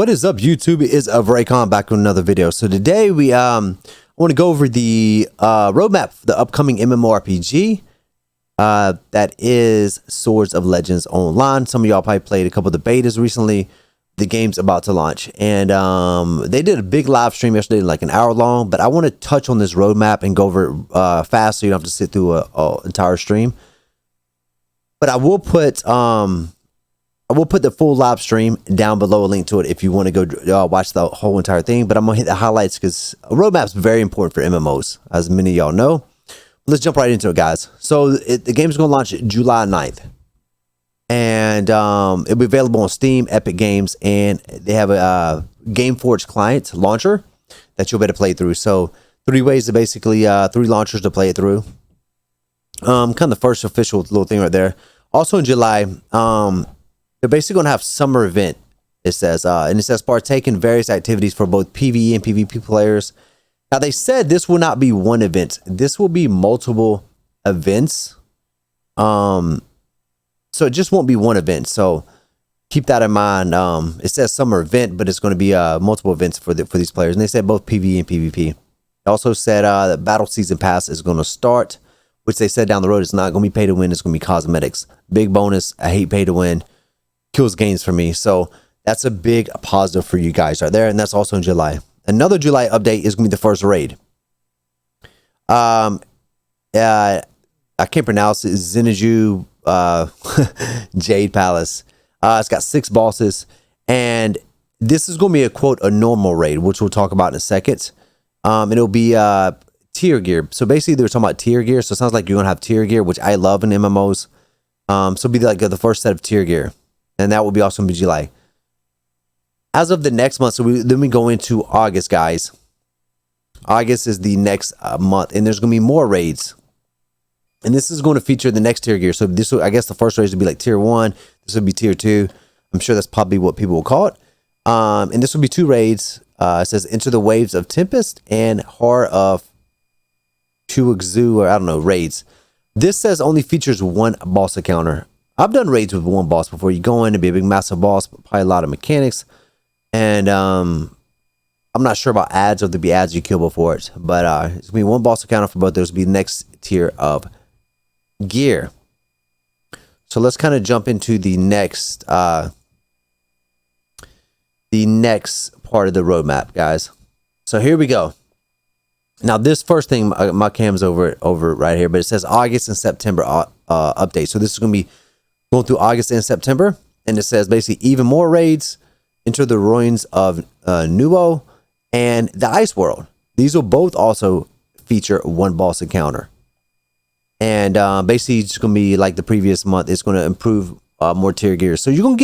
What is up, YouTube? It is Raycon back with another video. So today we want to go over the roadmap for the upcoming MMORPG that is Swords of Legends Online. Some of y'all probably played a couple of the betas recently. The game's about to launch, and they did a big live stream yesterday, like an hour long. But I want to touch on this roadmap and go over it fast, so you don't have to sit through a entire stream. But I will put the full live stream down below, a link to it if you want to go watch the whole entire thing. But I'm gonna hit the highlights because a roadmap is very important for MMOs, as many of y'all know. Let's jump right into it, guys. So the game's gonna launch July 9th, and it'll be available on Steam, Epic Games, and they have a GameForge client launcher that you'll be able to play through. So 3 ways to basically 3 launchers to play it through. Kind of the first official little thing right there. Also in July, they're basically going to have summer event, it says, and it says partake in various activities for both PvE and PvP players. Now, they said this will not be one event. This will be multiple events. So it just won't be one event. So keep that in mind. It says summer event, but it's going to be multiple events for these players. And they said both PvE and PvP. They also said the Battle Season Pass is going to start, which they said down the road it's not going to be pay to win. It's going to be cosmetics. Big bonus. I hate pay to win. Kills gains for me. So that's a big positive for you guys right there. And that's also in July. Another July update is going to be the first raid. I can't pronounce it. Zeniju Jade Palace. It's got 6 bosses. And this is going to be a quote, a normal raid, which we'll talk about in a second. And it'll be tier gear. So basically they were talking about tier gear. So it sounds like you're going to have tier gear, which I love in MMOs. So it'll be like the first set of tier gear. And that will be also in July. As of the next month, so then we go into August, guys. August is the next month, and there's going to be more raids. And this is going to feature the next tier gear. So this will, I guess the first raid will be like tier 1. This will be tier 2. I'm sure that's probably what people will call it. And this will be 2 raids. It says Enter the Waves of Tempest and Heart of Chuigzu, or I don't know, raids. This says only features 1 boss encounter. I've done raids with 1 boss before. You go in to be a big massive boss, but probably a lot of mechanics. And I'm not sure about ads, or there'll be ads you kill before it. But it's gonna be 1 boss encounter for both. There's will be the next tier of gear. So let's kind of jump into the next part of the roadmap, guys. So here we go. Now this first thing, my cam's over right here, but it says August and September update. So this is gonna be going through August and September, and it says basically even more raids, Enter the Ruins of Nuo, and the Ice World. These will both also feature 1 boss encounter. And basically it's going to be like the previous month. It's going to improve more tier gear. So we're going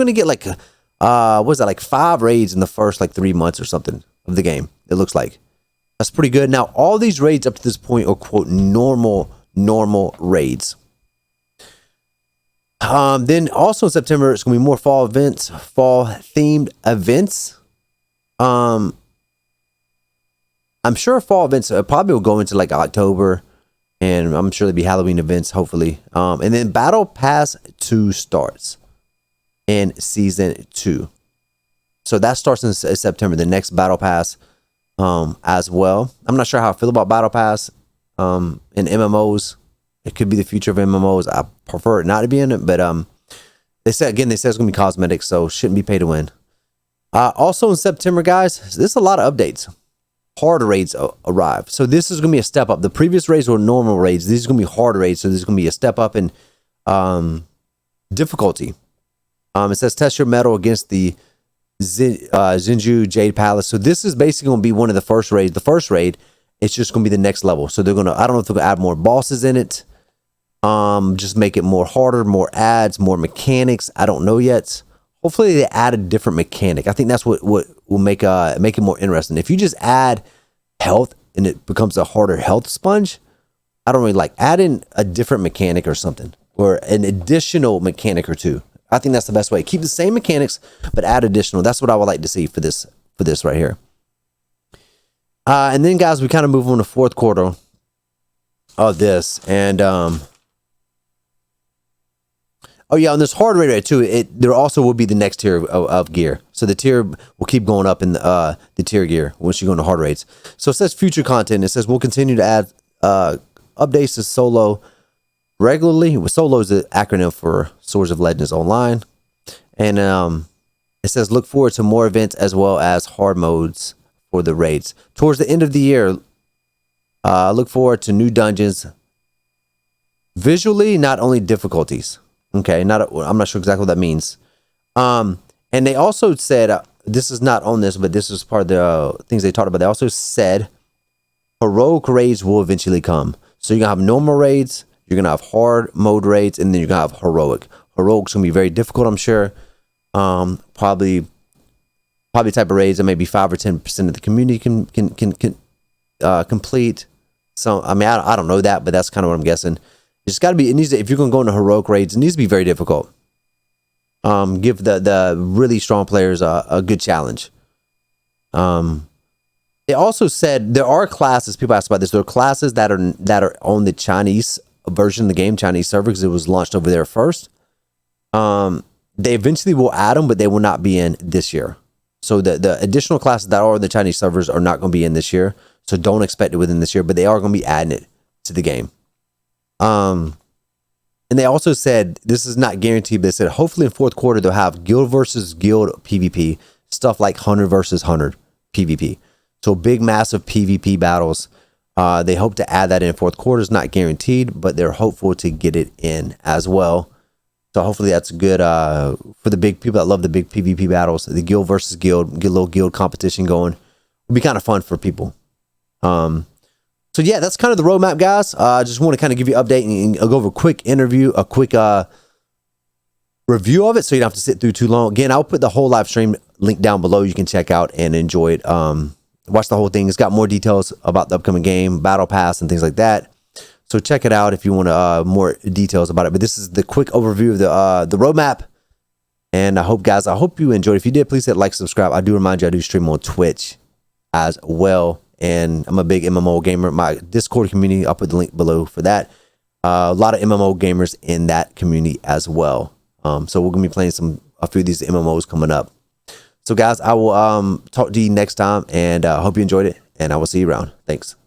to get like what is that, like 5 raids in the first like 3 months or something of the game, it looks like. That's pretty good. Now all these raids up to this point are quote normal raids. Then also in September, it's going to be more fall events, fall themed events. I'm sure fall events probably will go into like October, and I'm sure there'll be Halloween events, hopefully. And then Battle Pass 2 starts in Season 2. So that starts in September, the next Battle Pass as well. I'm not sure how I feel about Battle Pass in MMOs. It could be the future of MMOs. I prefer it not to be in it, but they said it's going to be cosmetics, so shouldn't be pay to win. Also in September, guys, there's a lot of updates. Hard raids arrive, so this is going to be a step up. The previous raids were normal raids. These are going to be hard raids, so this is going to be a step up in difficulty. It says test your mettle against the Zenju Jade Palace. So this is basically going to be one of the first raids. The first raid, it's just going to be the next level. So they're going to, I don't know if they're going to add more bosses in it. Just make it more harder, more ads, more mechanics. I don't know yet. Hopefully they add a different mechanic. I think that's what will make it more interesting. If you just add health and it becomes a harder health sponge, I don't really like. Add in a different mechanic or something, or an additional mechanic or 2. I think that's the best way. Keep the same mechanics, but add additional. That's what I would like to see for this right here. And then, guys, we kind of move on to 4th quarter of this, and Oh yeah, on this hard radar too, there also will be the next tier of gear. So the tier will keep going up in the tier gear once you go into hard raids. So it says future content. It says we'll continue to add updates to solo regularly. Solo is the acronym for Swords of Legends Online. And it says look forward to more events as well as hard modes for the raids. Towards the end of the year, look forward to new dungeons. Visually, not only difficulties. Okay, I'm not sure exactly what that means. And they also said, this is not on this, but this is part of the things they talked about. They also said heroic raids will eventually come. So you're going to have normal raids, you're going to have hard mode raids, and then you're going to have heroic. Heroic's going to be very difficult, I'm sure. Probably type of raids that maybe 5 or 10% of the community can complete. So, I mean, I don't know that, but that's kind of what I'm guessing. It's got to be, if you're going to go into heroic raids, it needs to be very difficult. Give the really strong players a good challenge. They also said there are classes, people asked about this, there are classes that are on the Chinese version of the game, Chinese server, because it was launched over there first. They eventually will add them, but they will not be in this year. So the additional classes that are on the Chinese servers are not going to be in this year. So don't expect it within this year, but they are going to be adding it to the game. And they also said, this is not guaranteed, but they said hopefully in fourth quarter they'll have guild versus guild PvP, stuff like 100 versus 100 PvP. So big, massive PvP battles. They hope to add that in fourth quarter. It's not guaranteed, but they're hopeful to get it in as well. So hopefully that's good for the big people that love the big PvP battles. The guild versus guild, get a little guild competition going. It'll be kind of fun for people. So yeah, that's kind of the roadmap, guys. I just want to kind of give you an update and go over a quick interview, a quick review of it, so you don't have to sit through too long. Again, I'll put the whole live stream link down below. You can check out and enjoy it. Watch the whole thing. It's got more details about the upcoming game, battle pass, and things like that. So check it out if you want more details about it. But this is the quick overview of the roadmap. And I hope you enjoyed. If you did, please hit like, subscribe. I do remind you, I do stream on Twitch as well. And I'm a big MMO gamer. My Discord community, I'll put the link below for that. A lot of MMO gamers in that community as well. So we're going to be playing a few of these MMOs coming up. So guys, I will talk to you next time, and I hope you enjoyed it, and I will see you around. Thanks.